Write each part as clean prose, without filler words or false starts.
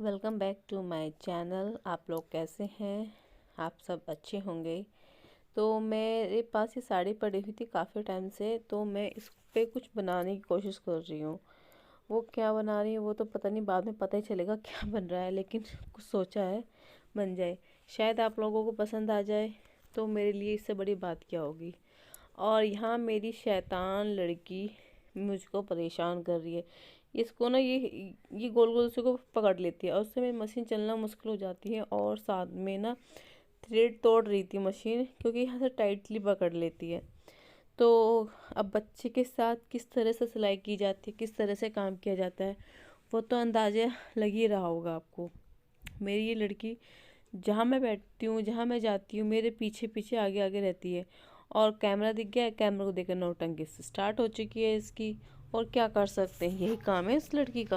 Welcome back to my channel. आप लोग कैसे हैं? आप सब अच्छे होंगे। तो मेरे पास ये साड़ी पड़ी हुई थी काफ़ी टाइम से, तो मैं इस पे कुछ बनाने की कोशिश कर रही हूँ। वो क्या बना रही है वो तो पता नहीं, बाद में पता ही चलेगा क्या बन रहा है, लेकिन कुछ सोचा है बन जाए। शायद आप लोगों को पसंद आ जाए, तो मेरे लिए इससे बड़ी बात क्या होगी। और यहाँ मेरी शैतान लड़की मुझको परेशान कर रही है। इसको ना ये गोल गोल से को पकड़ लेती है और उससे मेरी मशीन चलना मुश्किल हो जाती है। और साथ में ना थ्रेड तोड़ रही थी मशीन, क्योंकि यहाँ से टाइटली पकड़ लेती है। तो अब बच्चे के साथ किस तरह से सिलाई की जाती है, किस तरह से काम किया जाता है, वो तो अंदाज़ा लग ही रहा होगा आपको। मेरी ये लड़की जहाँ मैं बैठती हूँ, जहाँ मैं जाती हूँ, मेरे पीछे पीछे आगे आगे रहती है। और कैमरा दिख गया है, कैमरा को देखकर नौटंकी स्टार्ट हो चुकी है इसकी। और क्या कर सकते हैं, यही काम है इस लड़की का।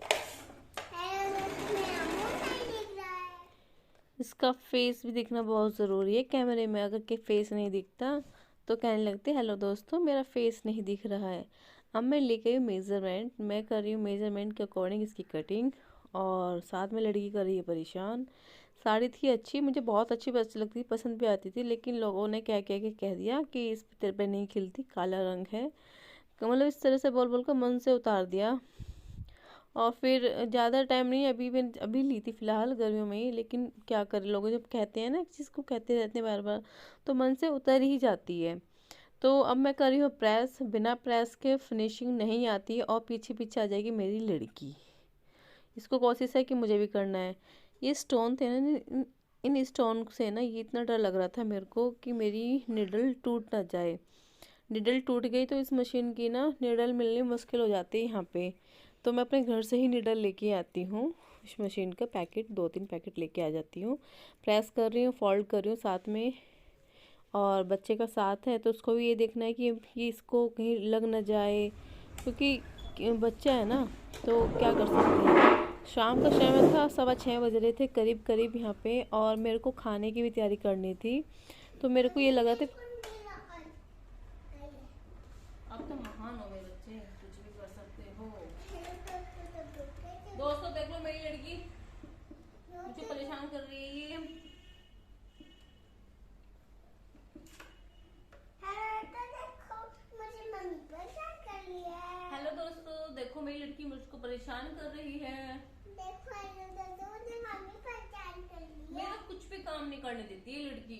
इसका फेस भी दिखना बहुत ज़रूरी है कैमरे में। अगर के फेस नहीं दिखता तो कहने लगते हेलो दोस्तों मेरा फेस नहीं दिख रहा है। अब मैं लेके आई मेज़रमेंट, मैं कर रही हूँ मेज़रमेंट के अकॉर्डिंग इसकी कटिंग। और साथ में लड़की कर रही है परेशान। साड़ी थी अच्छी, मुझे बहुत अच्छी लगती थी, पसंद भी आती थी, लेकिन लोगों ने क्या कह के कह दिया कि इस पे तेरे पे नहीं खिलती, काला रंग है। मतलब इस तरह से बोल बोल कर मन से उतार दिया। और फिर ज़्यादा टाइम नहीं, अभी ली थी फ़िलहाल गर्मियों में ही, लेकिन क्या करें, लोग जब कहते हैं ना एक चीज़ को कहते रहते हैं बार बार, तो मन से उतर ही जाती है। तो अब मैं कर रही हूँ प्रेस। बिना प्रेस के फिनिशिंग नहीं आती और पीछे पीछे आ जाएगी मेरी लड़की। इसको कोशिश है कि मुझे भी करना है। ये स्टोन थे ना, इन स्टोन से ना ये इतना डर लग रहा था मेरे को कि मेरी निडल टूट ना जाए। निडल टूट गई तो इस मशीन की ना निडल मिलनी मुश्किल हो जाती है यहाँ पे। तो मैं अपने घर से ही निडल लेके आती हूँ। इस मशीन का पैकेट 2-3 पैकेट लेके आ जाती हूँ। प्रेस कर रही हूँ, फोल्ड कर रही हूँ साथ में। और बच्चे का साथ है तो उसको भी ये देखना है कि ये इसको कहीं लग ना जाए, क्योंकि बच्चा है ना, तो क्या कर सकते हैं। शाम का समय था, 6:15 बज रहे थे करीब करीब यहाँ पे, और मेरे को खाने की भी तैयारी करनी थी। तो मेरे को ये लगा था अब तो महान हो गए बच्चे, कुछ भी कर सकते हो। दोस्तों देख लो मेरी लड़की मुझे परेशान कर रही है ये। हेलो दोस्तों, देखो मेरी लड़की मुझको परेशान कर रही है। मेरा कुछ भी काम नहीं करने देती है लड़की।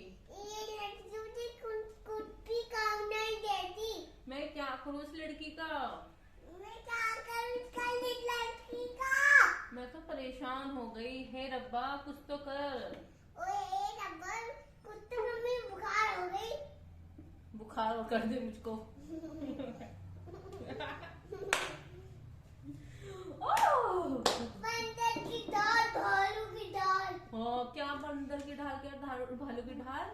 कुछ भी काम नहीं देती। मैं क्या करूँ इस लड़की का? मैं क्या करूँ इस लड़की का? मैं तो परेशान हो गई। हे रब्बा कुछ तो कर। ओए रब्बा कुछ तो, मम्मी बुखार हो गई। बुखार कर दे मुझको। बंदर की दाल, भालू की दाल। हाँ क्या बंदर की ढाल, क्या भालू की ढाल?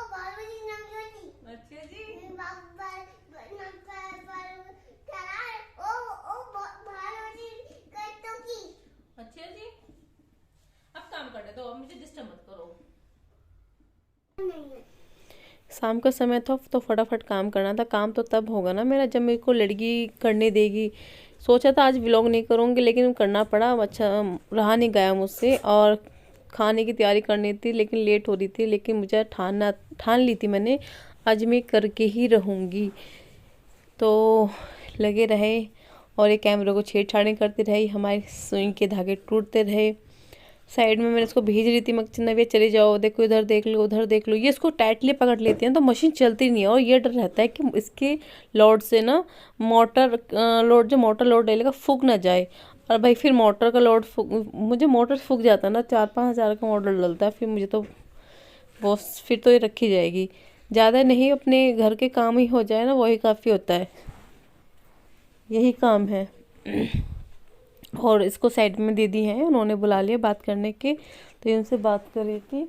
भालू जी नाम जोती। अच्छा जी। अच्छा जी, अब काम करने दो, अब मुझे डिस्टर्ब मत करो। शाम का समय था तो फटाफट काम करना था। काम तो तब होगा ना मेरा जब मेरे को लड़की करने देगी। सोचा था आज व्लॉग नहीं करूँगी, लेकिन करना पड़ा। अच्छा रहा नहीं गया मुझसे। और खाने की तैयारी करनी थी लेकिन लेट हो रही थी, लेकिन मुझे ठान ली थी मैंने, आज मैं करके ही रहूँगी। तो लगे रहे और एक कैमरे को छेड़छाड़ी करती रही, हमारे सुई के धागे टूटते रहे। साइड में मैंने इसको भेज रही थी, मगर नव्या चले जाओ, देखो इधर देख लो उधर देख लो। ये इसको टाइटली पकड़ लेती है तो मशीन चलती नहीं है। और ये डर रहता है कि इसके लोड से ना मोटर लोड डलेगा फूक ना जाए। और भाई फिर मोटर का लोड मुझे मोटर फूक जाता है ना, 4-5 हज़ार का मोटर डलता है, फिर मुझे तो वो फिर तो ये रखी जाएगी। ज़्यादा नहीं, अपने घर के काम ही हो जाए ना, वही काफ़ी होता है। यही काम है। और इसको साइड में दीदी हैं, उन्होंने बुला लिया बात करने के, तो उनसे बात कर रही थी।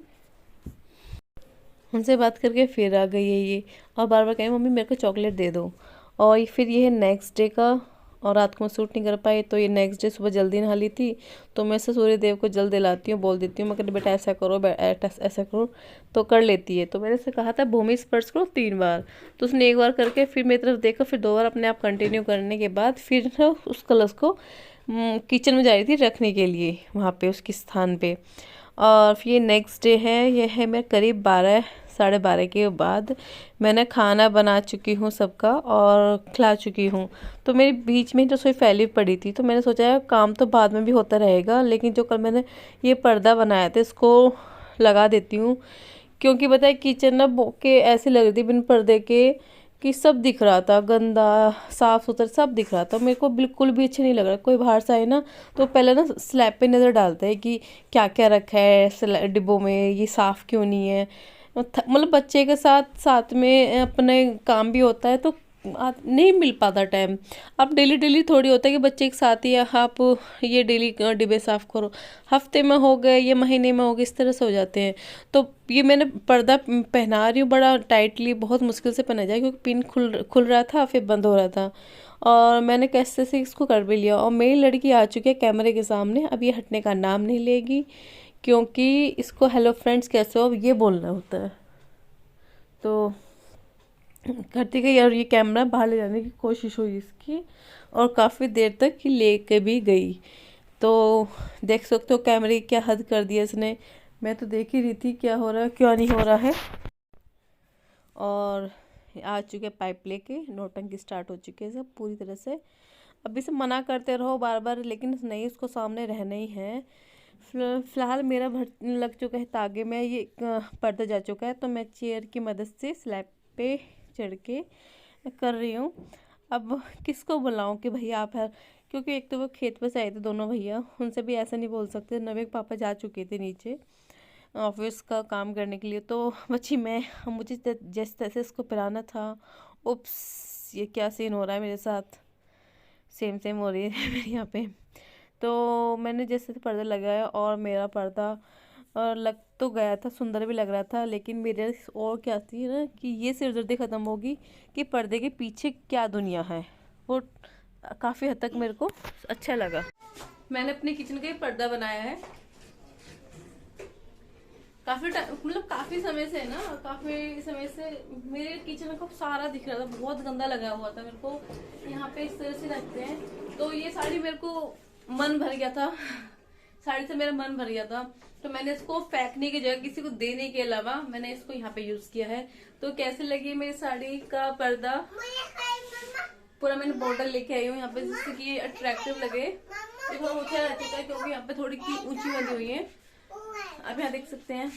उनसे बात करके फिर आ गई है ये, और बार बार कहें मम्मी मेरे को चॉकलेट दे दो। और फिर ये है नेक्स्ट डे का। और रात को मैं सूट नहीं कर पाई, तो ये नेक्स्ट डे सुबह जल्दी नहा ली थी। तो मैं से सूर्य देव को जल्द दिलाती हूँ, बोल देती हूँ, मैं कहती बेटा ऐसा करो, ऐसा करो, तो कर लेती है। तो मैंने से कहा था भूमि स्पर्श करो 3 बार, तो उसने 1 बार करके फिर मेरी तरफ देखा, फिर 2 बार अपने आप कंटिन्यू करने के बाद फिर उस कलश को किचन में जा रही थी रखने के लिए वहाँ पे उसके स्थान पे। और फिर ये नेक्स्ट डे है, ये है मैं करीब 12 साढ़े 12 के बाद मैंने खाना बना चुकी हूँ सबका और खिला चुकी हूँ। तो मेरे बीच में रसोई फैली पड़ी थी, तो मैंने सोचा है काम तो बाद में भी होता रहेगा, लेकिन जो कल मैंने ये पर्दा बनाया था इसको लगा देती हूँ। क्योंकि बताए किचन ना के ऐसे लग रही थी बिन पर्दे के कि सब दिख रहा था, गंदा साफ सुथरा सब दिख रहा था। मेरे को बिल्कुल भी अच्छा नहीं लग रहा। कोई बाहर से आए ना तो पहले ना स्लैब पे नज़र डालता है कि क्या क्या रखा है डिब्बों में, ये साफ़ क्यों नहीं है। मतलब बच्चे के साथ साथ में अपने काम भी होता है, तो नहीं मिल पाता टाइम। अब डेली डेली थोड़ी होता है कि बच्चे एक साथ ही आप ये डेली डिब्बे साफ़ करो, हफ्ते में हो गए या महीने में हो गए, इस तरह से हो जाते हैं। तो ये मैंने पर्दा पहना रही हूँ बड़ा टाइटली, बहुत मुश्किल से पहना जाए क्योंकि पिन खुल रहा था फिर बंद हो रहा था। और मैंने कैसे से इसको कर भी लिया। और मेरी लड़की आ चुकी है कैमरे के सामने, अब ये हटने का नाम नहीं लेगी, क्योंकि इसको हेलो फ्रेंड्स कैसे हो अब ये बोलना होता है। तो करती गई और ये कैमरा बाहर ले जाने की कोशिश हुई इसकी, और काफ़ी देर तक ही ले के भी गई। तो देख सकते हो कैमरे की क्या हद कर दिया इसने। मैं तो देख ही रही थी क्या हो रहा है क्यों नहीं हो रहा है। और आ चुके पाइप लेके, नौटंकी स्टार्ट हो चुके हैं सब पूरी तरह से। अभी से मना करते रहो बार बार, लेकिन नहीं, उसको सामने रहना ही है। फिलहाल मेरा भर लग चुका है तागे में, ये पर्दा जा चुका है, तो मैं चेयर की मदद से स्लैब पे चढ़ के कर रही हूँ। अब किसको बुलाऊं कि भैया आप है, क्योंकि एक तो वो खेत पर से आए थे दोनों भैया, उनसे भी ऐसा नहीं बोल सकते। नवे के पापा जा चुके थे नीचे ऑफिस का काम करने के लिए, तो बची मैं। मुझे जैसे तैसे इसको पिलाना था। उप्स, ये क्या सीन हो रहा है मेरे साथ, सेम सेम हो रही है मेरे यहाँ पे। तो मैंने जैसे पर्दा लगाया और मेरा पर्दा लग तो गया था, सुंदर भी लग रहा था, लेकिन मेरे और क्या थी ना कि ये सिरदर्दी ख़त्म होगी कि पर्दे के पीछे क्या दुनिया है। वो काफ़ी हद तक मेरे को अच्छा लगा। मैंने अपने किचन का ही पर्दा बनाया है। काफ़ी मतलब काफ़ी समय से ना, काफ़ी समय से मेरे किचन को सारा दिख रहा था, बहुत गंदा लगा हुआ था मेरे को। यहाँ पे इस तरह से रखते हैं, तो ये साड़ी मेरे को मन भर गया था साड़ी से मेरा मन भर गया था। तो मैंने इसको फेंकने की जगह किसी को देने के अलावा मैंने इसको यहाँ पे यूज किया है। तो कैसे लगी मेरी साड़ी का पर्दा, पूरा मैंने बॉर्डर लेके आई हूँ यहाँ पे, जिससे कि ये अट्रैक्टिव लगे। ये थोड़ा ऊंचा रह चुका है क्योंकि यहाँ पे थोड़ी की ऊंची बनी हुई है, आप यहाँ देख सकते हैं।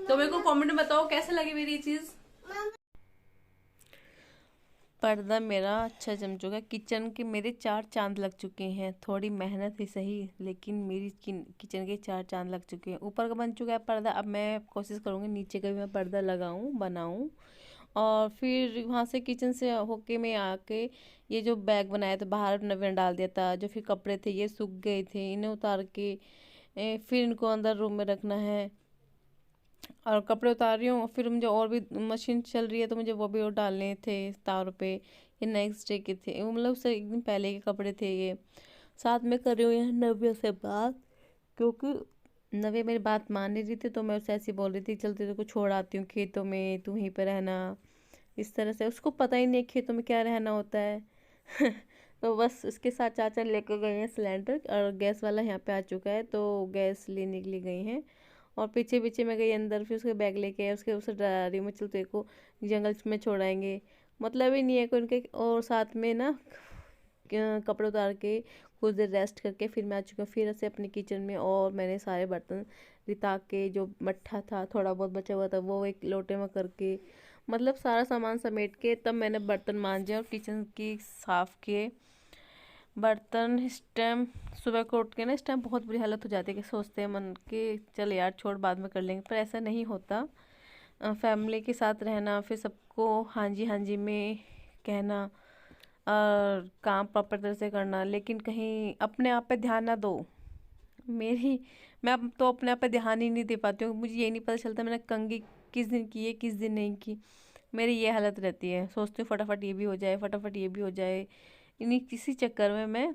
तो मेरे को कमेंट में बताओ कैसे लगी मेरी ये चीज। पर्दा मेरा अच्छा जम चुका है। किचन के मेरे 4 चांद लग चुके हैं। थोड़ी मेहनत ही सही, लेकिन मेरी किचन के 4 चांद लग चुके हैं। ऊपर का बन चुका है पर्दा, अब मैं कोशिश करूँगी नीचे का भी मैं पर्दा लगाऊँ बनाऊँ। और फिर वहाँ से किचन से होके मैं आके ये जो बैग बनाया था बाहर नवीन डाल दिया था। जो फिर कपड़े थे ये सूख गए थे, इन्हें उतार के फिर इनको अंदर रूम में रखना है। और कपड़े उतार रही हूँ, फिर मुझे और भी मशीन चल रही है तो मुझे वो भी और डालने थे तारों पे। ये नेक्स्ट डे के थे, वो मतलब उससे एक दिन पहले के कपड़े थे ये। साथ में कर रही हूँ यहाँ नव्या से बात, क्योंकि नव्या मेरी बात मान नहीं रही थी, तो मैं उससे ऐसी बोल रही थी चलते तेरे को छोड़ आती हूँ खेतों में, तू वहीं पर रहना। इस तरह से उसको पता ही नहीं खेतों में क्या रहना होता है तो बस उसके साथ चाचा लेकर गए हैं सिलेंडर, और गैस वाला यहाँ पे आ चुका है, तो गैस लेने के लिए गई हैं। और पीछे पीछे मैं गई अंदर, फिर उसके बैग लेके आए, उसके उसे डरा रही मैं, चल तेरे को जंगल में छोड़ाएंगे, मतलब ही नहीं है कोई उनके। और साथ में ना कपड़े उतार के कुछ देर रेस्ट करके फिर मैं आ चुकी हूँ फिर से अपने किचन में। और मैंने सारे बर्तन रिता के, जो मट्ठा था थोड़ा बहुत बचा हुआ था वो एक लोटे में करके, मतलब सारा सामान समेट के तब मैंने बर्तन मांजे और किचन की साफ़ किए। बर्तन इस टाइम सुबह को उठ के ना इस टाइम बहुत बुरी हालत हो जाती है कि सोचते हैं मन के चल यार छोड़ बाद में कर लेंगे, पर ऐसा नहीं होता। फैमिली के साथ रहना, फिर सबको हाँ जी में कहना, और काम प्रॉपर तरह से करना, लेकिन कहीं अपने आप पे ध्यान ना दो। मेरी मैं अब तो अपने आप पे ध्यान ही नहीं दे पाती हूँ। मुझे ये नहीं पता चलता मैंने कंघी किस दिन की है किस दिन नहीं की। मेरी ये हालत रहती है, सोचती हूँ फटाफट ये भी हो जाए, फटाफट ये भी हो जाए। इन्हीं किसी चक्कर में मैं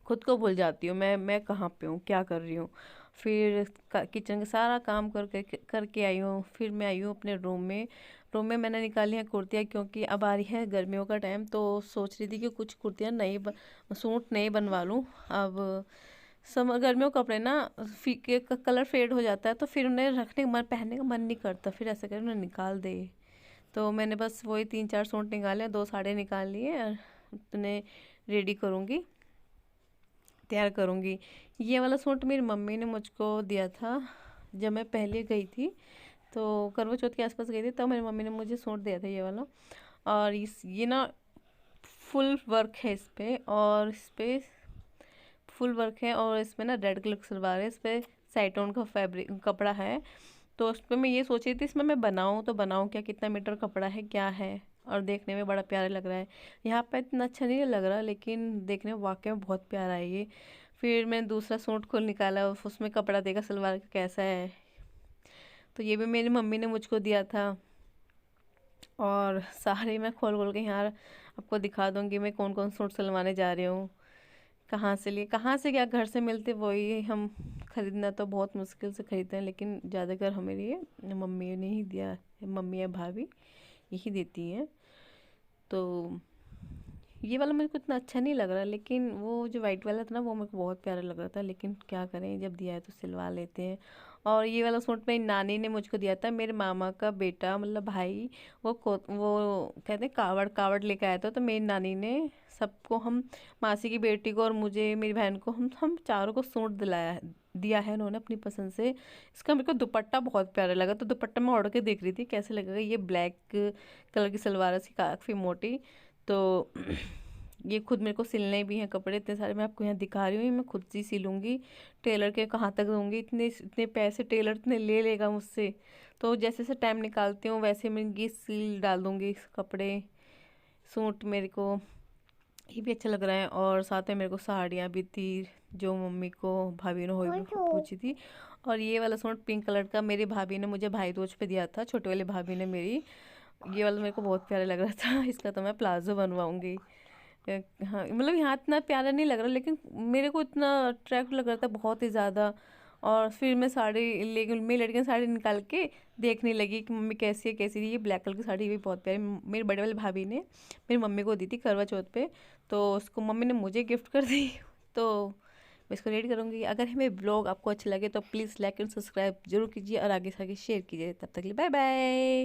खुद को भूल जाती हूँ मैं कहाँ पे हूँ क्या कर रही हूँ। फिर किचन का सारा काम करके करके आई हूँ, फिर मैं आई हूँ अपने रूम में। रूम में मैंने निकाली हैं कुर्तियाँ, क्योंकि अब आ रही है गर्मियों का टाइम, तो सोच रही थी कि कुछ कुर्तियाँ सूट नए बनवा लूँ। अब समर गर्मियों के कपड़े ना फीके कलर फेड हो जाता है, तो फिर उन्हें रखने का मन, पहनने का मन नहीं करता, फिर ऐसा कर उन्हें निकाल दे। तो मैंने बस वही 3-4 सूट निकाले, 2 साड़ी निकाल लिए और उन्हें रेडी करूँगी, तैयार करूँगी। ये वाला सूट मेरी मम्मी ने मुझको दिया था जब मैं पहले गई थी, तो करवा चौथ के आसपास गई थी, तब मेरी मम्मी ने मुझे सूट दिया था ये वाला। और ये ना फुल वर्क है इस पे, और इस पे फुल वर्क है, और इसमें ना रेड कलर की सलवार है, इस पे साइटोन का फैब्रिक कपड़ा है। तो उस पर मैं ये सोच रही थी इसमें मैं बनाऊँ तो बनाऊँ क्या, कितना मीटर कपड़ा है क्या है, और देखने में बड़ा प्यारा लग रहा है। यहाँ पे इतना अच्छा नहीं लग रहा, लेकिन देखने में वाकई में बहुत प्यारा है ये। फिर मैंने दूसरा सूट खोल निकाला, उसमें कपड़ा देखा सलवार का कैसा है, तो ये भी मेरी मम्मी ने मुझको दिया था। और सारे मैं खोल खोल के यहाँ आपको दिखा दूँगी मैं कौन कौन सूट सिलवाने जा रही हूँ, कहाँ से लिए, कहाँ से क्या घर से मिलते वही हम खरीदना तो बहुत मुश्किल से खरीदते हैं, लेकिन ज़्यादातर हमें लिए मम्मी ने ही दिया है, मम्मी या भाभी यही देती हैं। तो ये वाला मेरे को इतना अच्छा नहीं लग रहा, लेकिन वो जो वाइट वाला था ना वो मेरे को बहुत प्यारा लग रहा था, लेकिन क्या करें जब दिया है तो सिलवा लेते हैं। और ये वाला सूट मेरी नानी ने मुझको दिया था, मेरे मामा का बेटा मतलब भाई, वो कहते हैं कावड़ कावड़ लेकर आया था, तो मेरी नानी ने सबको, हम मासी की बेटी को और मुझे मेरी बहन को, हम चारों को सूट दिया है उन्होंने अपनी पसंद से। इसका मेरे को दुपट्टा बहुत प्यारा लगा, तो दुपट्टा मैं ओढ़ के देख रही थी कैसे लगेगा। ये ब्लैक कलर की सलवार है, इसकी काफ़ी मोटी। तो ये खुद मेरे को सिलने भी हैं कपड़े इतने सारे, मैं आपको यहाँ दिखा रही हूँ, ये मैं खुद से सिलूँगी। टेलर के कहाँ तक दूँगी, इतने इतने पैसे टेलर इतने ले लेगा मुझसे। तो जैसे जैसे टाइम निकालती हूँ वैसे मैं ये सिल डाल दूँगी इस कपड़े, सूट मेरे को ये भी अच्छा लग रहा है। और साथ में मेरे को साड़ियाँ भी थी जो मम्मी को भाभी ने हो पूछी थी। और ये वाला सूट पिंक कलर का मेरी भाभी ने मुझे भाई दूज पे दिया था, छोटे वाले भाभी ने मेरी। ये वाला मेरे को बहुत प्यारा लग रहा था, इसका तो मैं प्लाजो बनवाऊंगी। हाँ मतलब यहाँ इतना प्यारा नहीं लग रहा, लेकिन मेरे को इतना अट्रैक्ट लग रहा था बहुत ही ज़्यादा। और फिर मैं साड़ी लेके, मेरी लड़कियाँ साड़ी निकाल के देखने लगी कि मम्मी कैसी है कैसी है। ये ब्लैक कलर की साड़ी भी बहुत प्यारी मेरी बड़े वाली भाभी ने मेरी मम्मी को दी थी करवा चौथ पे, तो उसको मम्मी ने मुझे गिफ्ट कर दी। तो मैं इसको रेडी करूँगी। अगर हमें ब्लॉग आपको अच्छा लगे तो प्लीज़ लाइक एंड सब्सक्राइब जरूर कीजिए, और आगे से आगे शेयर कीजिए। तब तक के लिए बाय बाय।